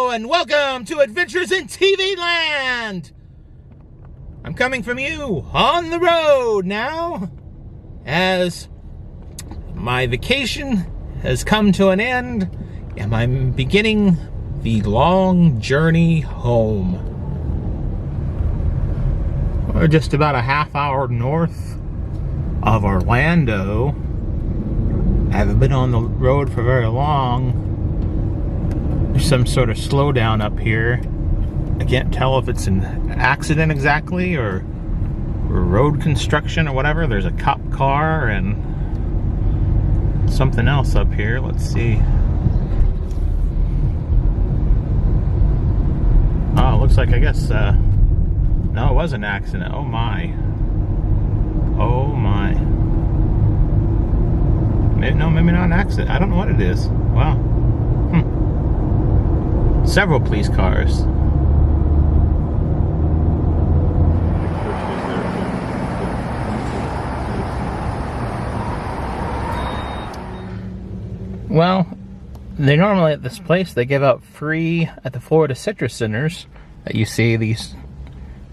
Hello and welcome to Adventures in TV Land! I'm coming from you on the road now, as my vacation has come to an end and I'm beginning the long journey home. We're just about a half hour north of Orlando. I haven't been on the road for very long. There's some sort of slowdown up here. I can't tell if it's an accident exactly or road construction or whatever. There's a cop car and something else up here. Let's see. Oh, it looks like, I guess, no, it was an accident. Oh my. Oh my. Maybe, no, maybe not an accident. I don't know what it is. Wow. Several police cars. Well, they normally at this place, they give out free, at the Florida Citrus Centers, that you see these,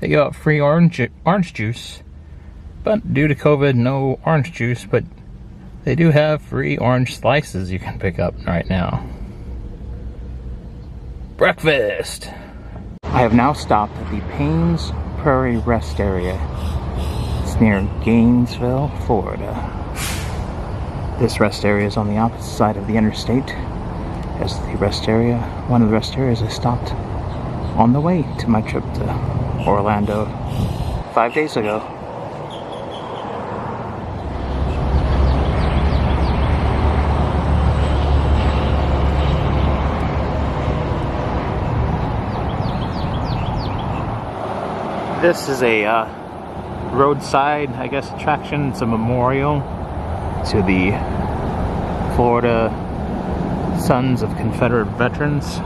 they give out free orange juice. But due to COVID, no orange juice, but they do have free orange slices you can pick up right now. Breakfast! I have now stopped at the Paynes Prairie Rest Area. It's near Gainesville, Florida. This rest area is on the opposite side of the interstate as the rest area, one of the rest areas I stopped on the way to my trip to Orlando 5 days ago. This is a roadside, I guess, attraction. It's a memorial to the Florida Sons of Confederate Veterans.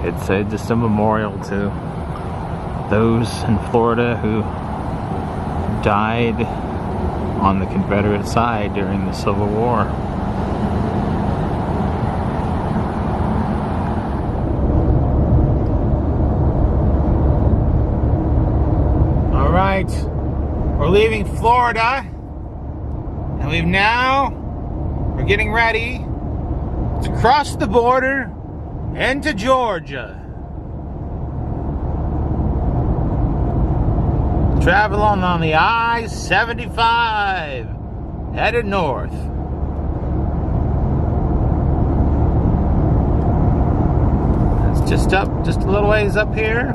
It's just a memorial to those in Florida who died on the Confederate side during the Civil War. Alright, we're leaving Florida. And we're getting ready to cross the border into Georgia. Traveling on the I-75, headed north. It's just a little ways up here.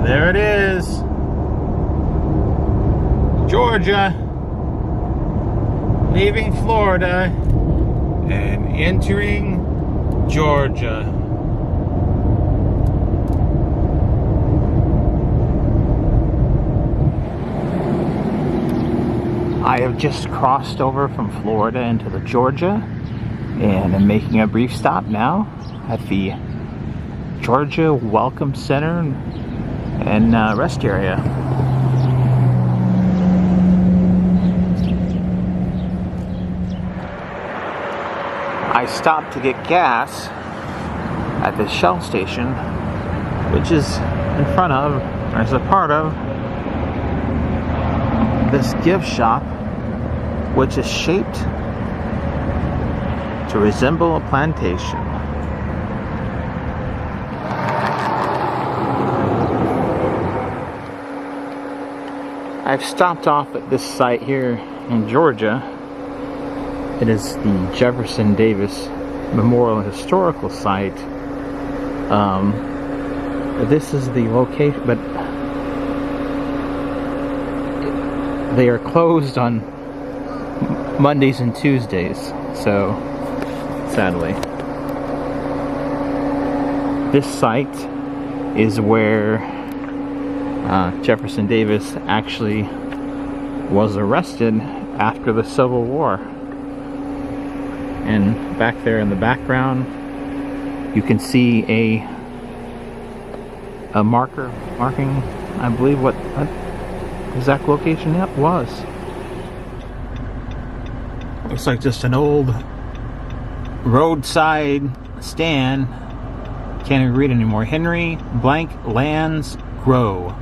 There it is, Georgia, leaving Florida and entering Georgia. I have just crossed over from Florida into the Georgia and I'm making a brief stop now at the Georgia Welcome Center and rest area. I stopped to get gas at the Shell station, which is in front of, or is a part of, this gift shop, which is shaped to resemble a plantation. I've stopped off at this site here in Georgia. It is the Jefferson Davis Memorial Historical Site. This is the location, but they are closed on Mondays and Tuesdays, so sadly. This site is where Jefferson Davis actually was arrested after the Civil War. And back there in the background, you can see a marking, I believe, what exact location? Yep, was. Looks like just an old roadside stand. Can't even read anymore. Henry Blank Lands Grow.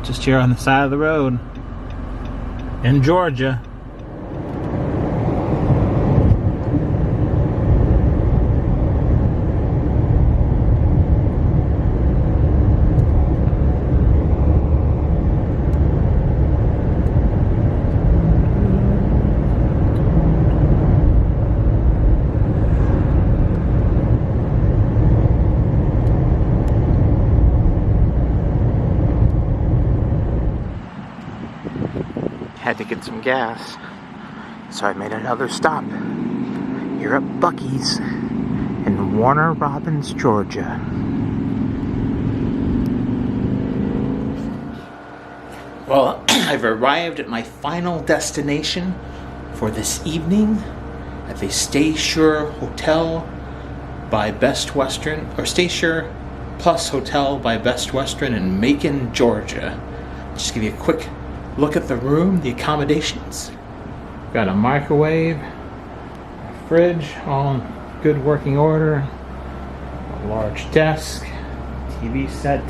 Just here on the side of the road in Georgia. Had to get some gas, so I made another stop here at Buc-ee's in Warner Robins, Georgia. Well, I've arrived at my final destination for this evening at the Stay Sure Hotel by Best Western, or Stay Sure Plus Hotel by Best Western in Macon, Georgia. Just give you a quick look at the room, the accommodations. Got a microwave, a fridge, all in good working order, a large desk, TV set,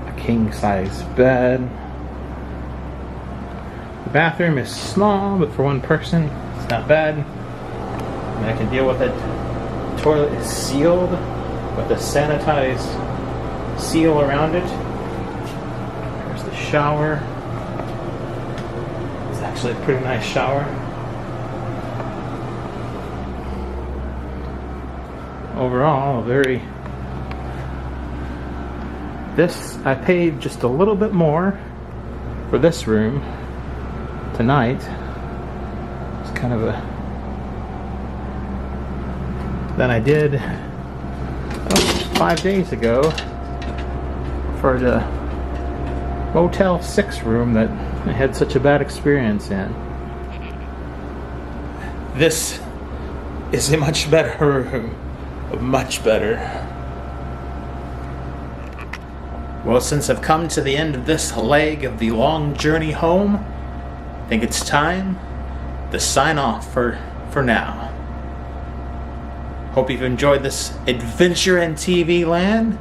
a king-size bed. The bathroom is small, but for one person, it's not bad. I mean, I can deal with it. The toilet is sealed with a sanitized seal around it. There's the shower. Actually a pretty nice shower. Overall, I paid just a little bit more for this room tonight. It's kind of than I did 5 days ago for the Motel 6 room that I had such a bad experience in. This is a much better room. Much better. Well, since I've come to the end of this leg of the long journey home, I think it's time to sign off for now. Hope you've enjoyed this adventure in TV land.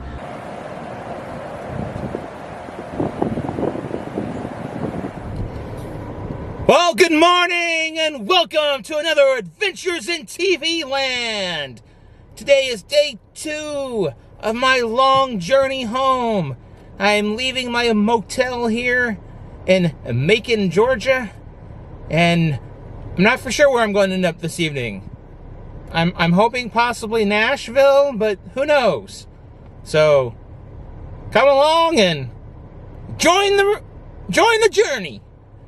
Well, good morning and welcome to another Adventures in TV Land. Today is day 2 of my long journey home. I am leaving my motel here in Macon, Georgia, and I'm not for sure where I'm going to end up this evening. I'm hoping possibly Nashville, but who knows? So come along and join the journey.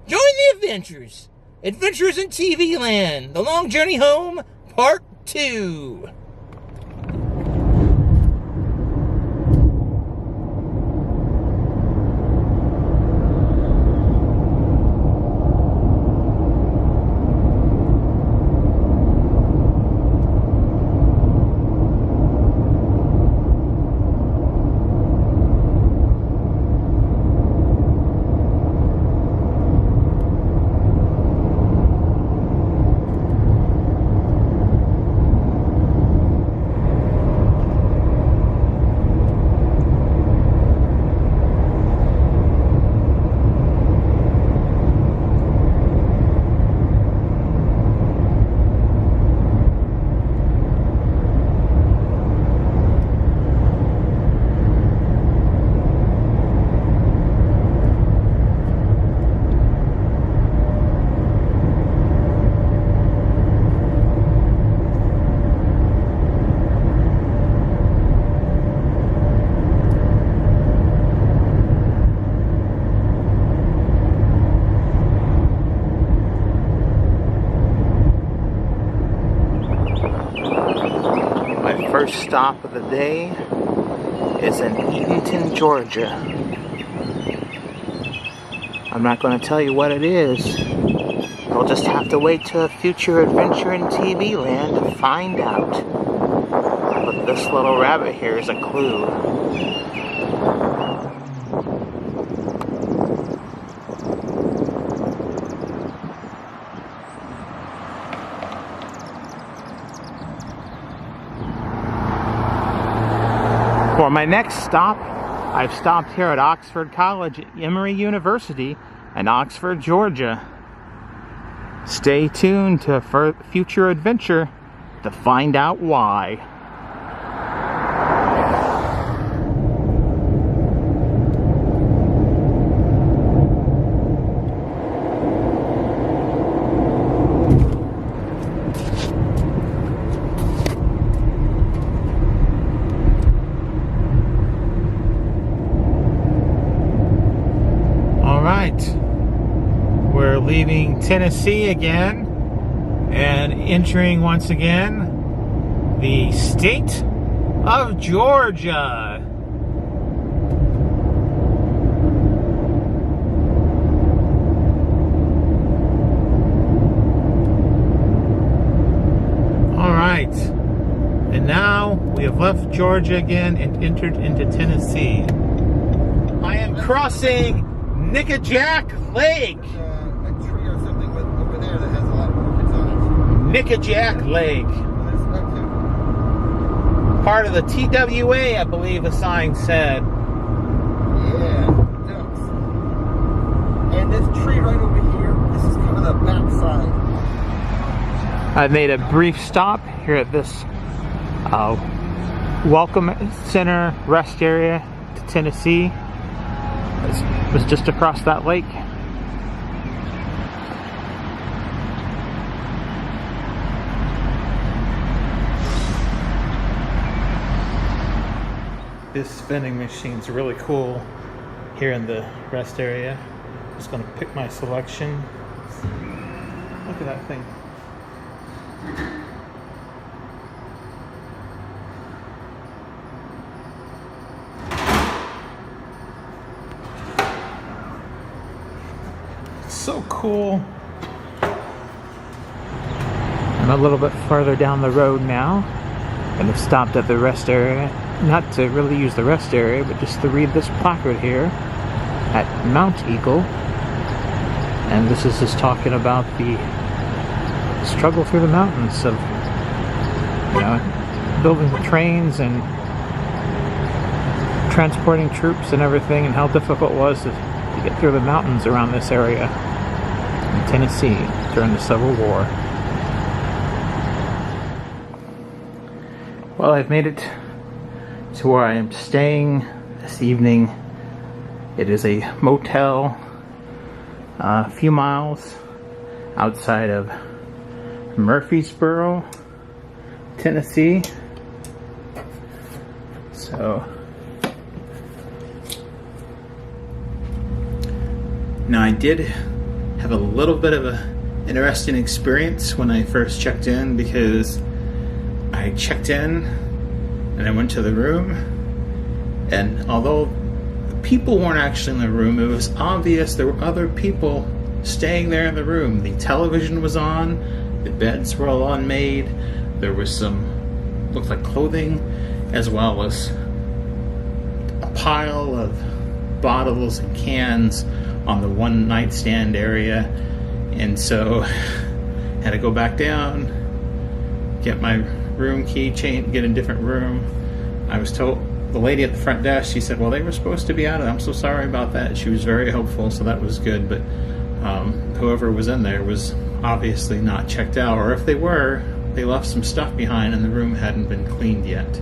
Join the adventures. Adventures in TV Land. The Long Journey Home, Part 2. First stop of the day is in Eatonton, Georgia. I'm not going to tell you what it is. You'll just have to wait till a future adventure in TV Land to find out. But this little rabbit here is a clue. For my next stop, I've stopped here at Oxford College, Emory University in Oxford, Georgia. Stay tuned to a future adventure to find out why. We're leaving Tennessee again and entering once again the state of Georgia. All right, and now we have left Georgia again and entered into Tennessee. I am crossing Nickajack Lake. Nickajack Lake. Part of the TWA, I believe the sign said. Yeah, ducks. And this tree right over here, this is kind of the back side. I made a brief stop here at this Welcome Center rest area to Tennessee. It was just across that lake. This vending machine's really cool here in the rest area. Just gonna pick my selection. Look at that thing. It's so cool. I'm a little bit farther down the road now, and have stopped at the rest area. Not to really use the rest area, but just to read this placard here at Mount Eagle. And this is just talking about the struggle through the mountains of, you know, building the trains and transporting troops and everything, and how difficult it was to get through the mountains around this area in Tennessee during the Civil War. Well, I've made it to where I am staying this evening. It is a motel a few miles outside of Murfreesboro, Tennessee. So now I did have a little bit of an interesting experience when I first checked in, because I checked in and I went to the room, and although the people weren't actually in the room, it was obvious there were other people staying there in the room. The television was on, the beds were all unmade, there was some, looked like clothing, as well as a pile of bottles and cans on the one nightstand area. And so I had to go back down, get my room key, get a different room. I was told, the lady at the front desk, she said, well, they were supposed to be out of it. I'm so sorry about that. She was very helpful, so that was good. But whoever was in there was obviously not checked out, or if they were, they left some stuff behind and the room hadn't been cleaned yet.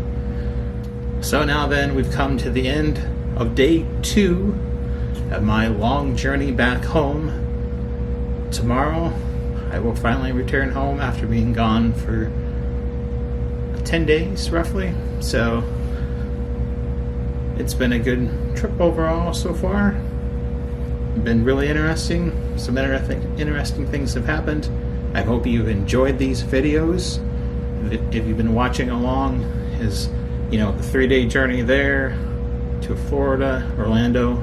So now then, we've come to the end of day 2 of my long journey back home. Tomorrow, I will finally return home after being gone for 10 days roughly. So it's been a good trip overall so far. Been really interesting. Some interesting things have happened. I hope you've enjoyed these videos. If you've been watching along, is, you know, the 3-day journey there to Florida, Orlando,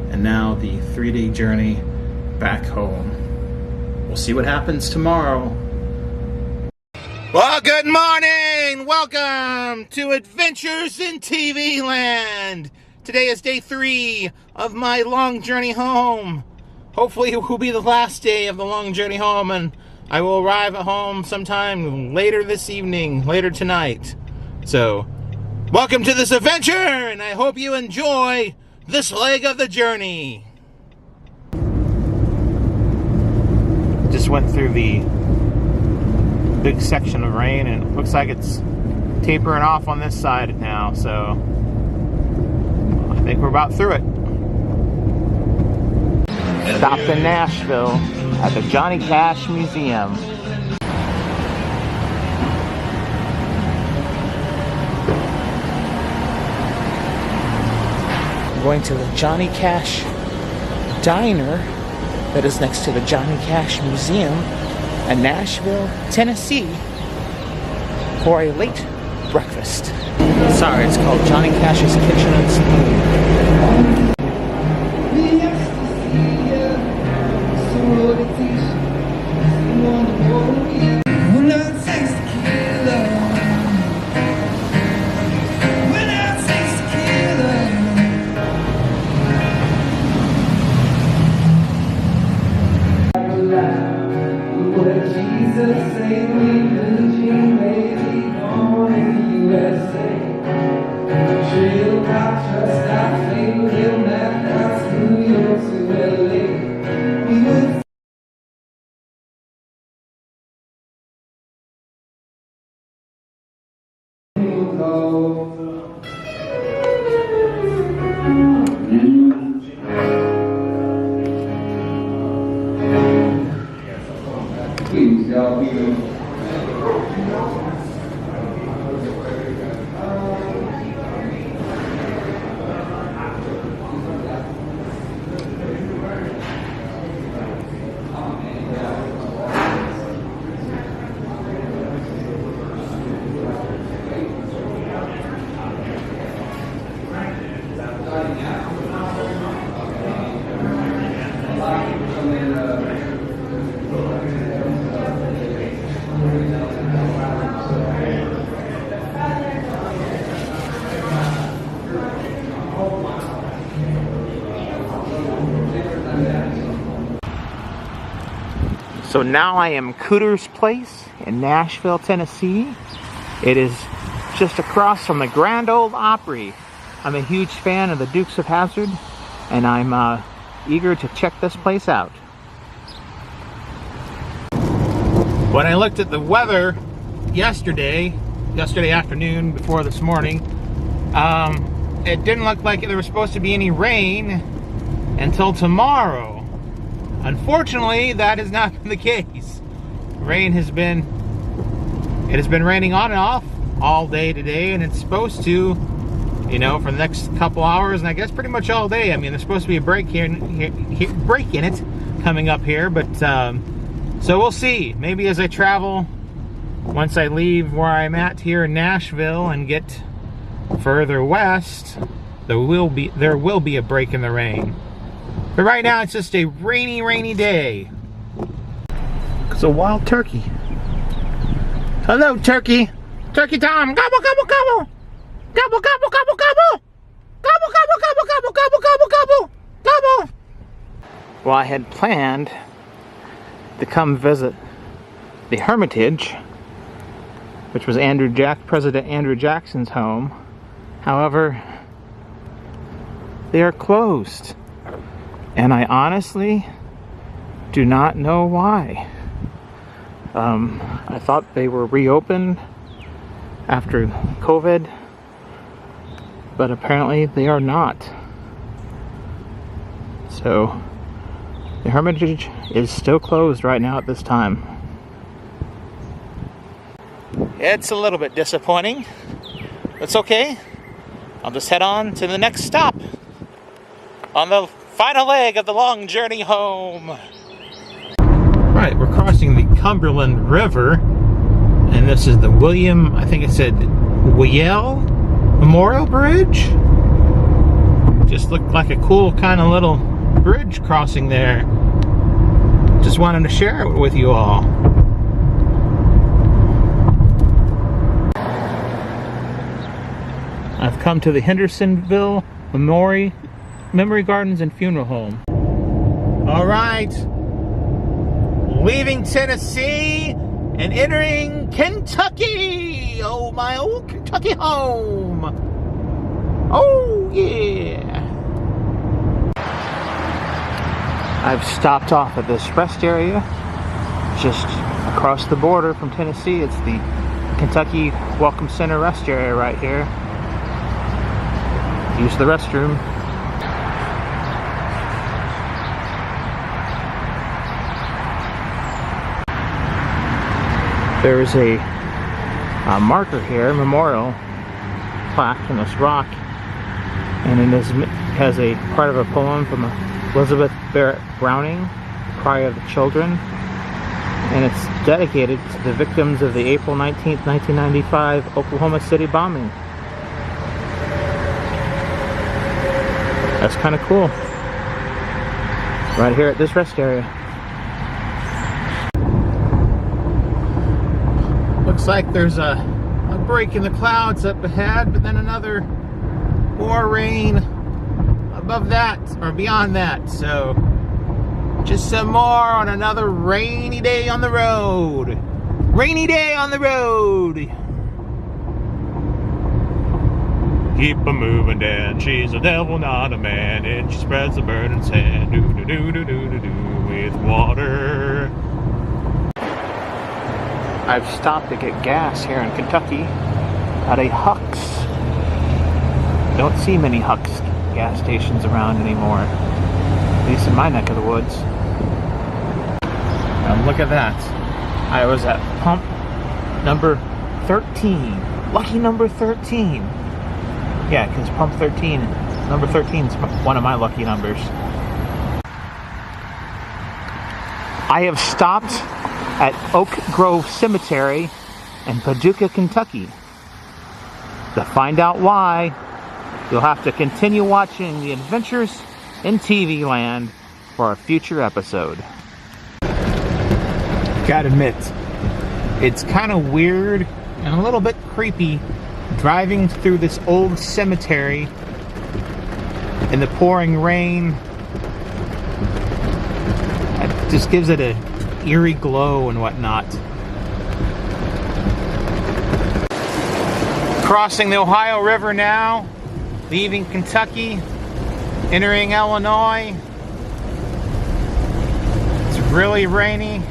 and now the 3-day journey back home. We'll see what happens tomorrow. Well, good morning! Welcome to Adventures in TV Land! Today is day 3 of my long journey home. Hopefully it will be the last day of the long journey home, and I will arrive at home sometime later this evening, later tonight. So, Welcome to this adventure, and I hope you enjoy this leg of the journey. Just went through the big section of rain, and it looks like it's tapering off on this side now, so I think we're about through it. Stopped in Nashville at the Johnny Cash Museum. I'm going to the Johnny Cash Diner that is next to the Johnny Cash Museum in Nashville, Tennessee for a late breakfast. Sorry, it's called Johnny Cash's Kitchen and Spoon. So now I am Cooter's Place in Nashville, Tennessee. It is just across from the Grand Ole Opry. I'm a huge fan of the Dukes of Hazzard, and I'm eager to check this place out. When I looked at the weather yesterday afternoon before this morning, it didn't look like there was supposed to be any rain until tomorrow. Unfortunately, that has not been the case. It has been raining on and off all day today, and it's supposed to, you know, for the next couple hours, and I guess pretty much all day. I mean, there's supposed to be a break break in it coming up here, but so we'll see. Maybe as I travel, once I leave where I'm at here in Nashville and get further west, there will be a break in the rain. But right now, it's just a rainy day. It's a wild turkey. Hello, turkey. Turkey time. Gobble, gobble, gobble. Gobble, gobble, gobble, gobble. Gobble, gobble, gobble, gobble, gobble, gobble, gobble, gobble. Well, I had planned to come visit the Hermitage, which was President Andrew Jackson's home. However, they are closed. And I honestly do not know why. I thought they were reopened after COVID, but apparently they are not. So the Hermitage is still closed right now at this time. It's a little bit disappointing. It's okay. I'll just head on to the next stop on the final leg of the long journey home. Right, we're crossing the Cumberland River, and this is the I think it said Whale Memorial Bridge. Just looked like a cool kind of little bridge crossing there. Just wanted to share it with you all. I've come to the Hendersonville Memory Gardens and Funeral Home. All right, leaving Tennessee and entering Kentucky. Oh, my old Kentucky home. Oh, yeah! I've stopped off at this rest area just across the border from Tennessee. It's the Kentucky Welcome Center rest area right here. Use the restroom. There's a marker here, memorial plaque from this rock, and it has a part of a poem from Elizabeth Barrett Browning, Cry of the Children, and it's dedicated to the victims of the April 19th, 1995 Oklahoma City bombing. That's kind of cool. Right here at this rest area. Looks like there's a break in the clouds up ahead, but then another more rain above that or beyond that. So just some more on another rainy day on the road. Rainy day on the road. Keep a moving, Dan. She's a devil, not a man, and she spreads the burden's hand. Do do do do do do do with water. I've stopped to get gas here in Kentucky at a Huck's. Don't see many Huck's gas stations around anymore, at least in my neck of the woods. And look at that. I was at pump number 13. Lucky number 13. Yeah, because pump 13, number 13 is one of my lucky numbers. I have stopped at Oak Grove Cemetery in Paducah, Kentucky. To find out why, you'll have to continue watching the Adventures in TV Land for a future episode. Gotta admit, it's kind of weird and a little bit creepy driving through this old cemetery in the pouring rain. It just gives it an eerie glow and whatnot. Crossing the Ohio River now, leaving Kentucky, entering Illinois. It's really rainy.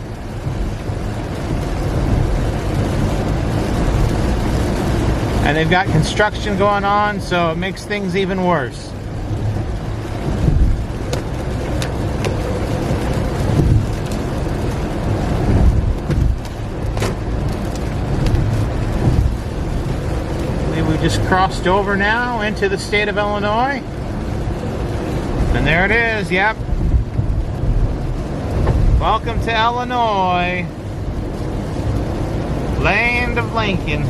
And they've got construction going on, so it makes things even worse. We just crossed over now into the state of Illinois. And there it is, yep. Welcome to Illinois, land of Lincoln.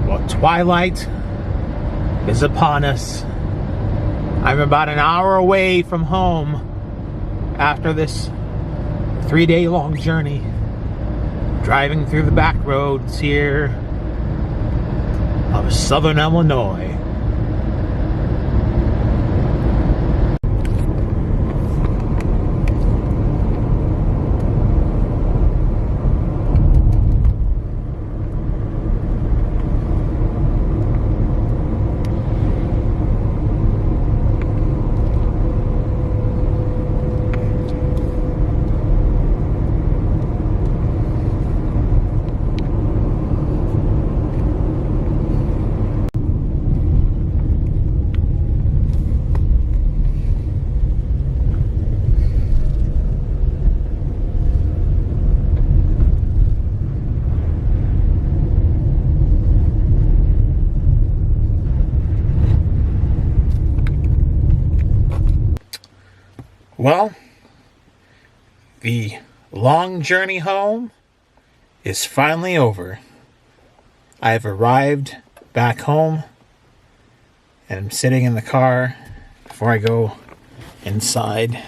Well, twilight is upon us. I'm about an hour away from home after this 3-day-long journey, driving through the back roads here of southern Illinois. Well, the long journey home is finally over. I've arrived back home and I'm sitting in the car before I go inside.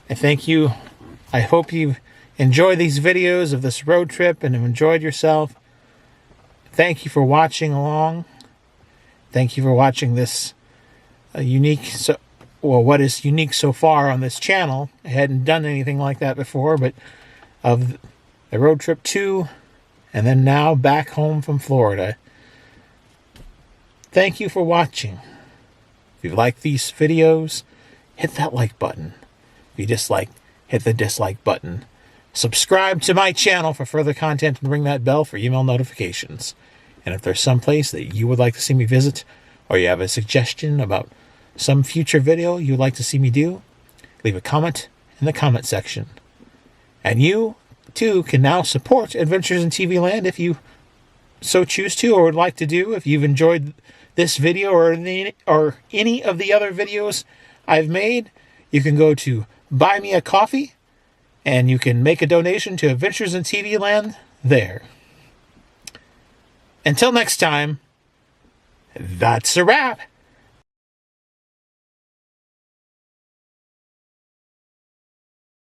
I thank you. I hope you've enjoyed these videos of this road trip and have enjoyed yourself. Thank you for watching along. Thank you for watching this unique well, what is unique so far on this channel. I hadn't done anything like that before, but of the road trip to, and then now back home from Florida. Thank you for watching. If you like these videos, hit that like button. If you dislike, hit the dislike button. Subscribe to my channel for further content and ring that bell for email notifications. And if there's some place that you would like to see me visit, or you have a suggestion about some future video you'd like to see me do, leave a comment in the comment section. And you, too, can now support Adventures in TV Land if you so choose to, or would like to do. If you've enjoyed this video or any of the other videos I've made, you can go to Buy Me a Coffee, and you can make a donation to Adventures in TV Land there. Until next time, that's a wrap.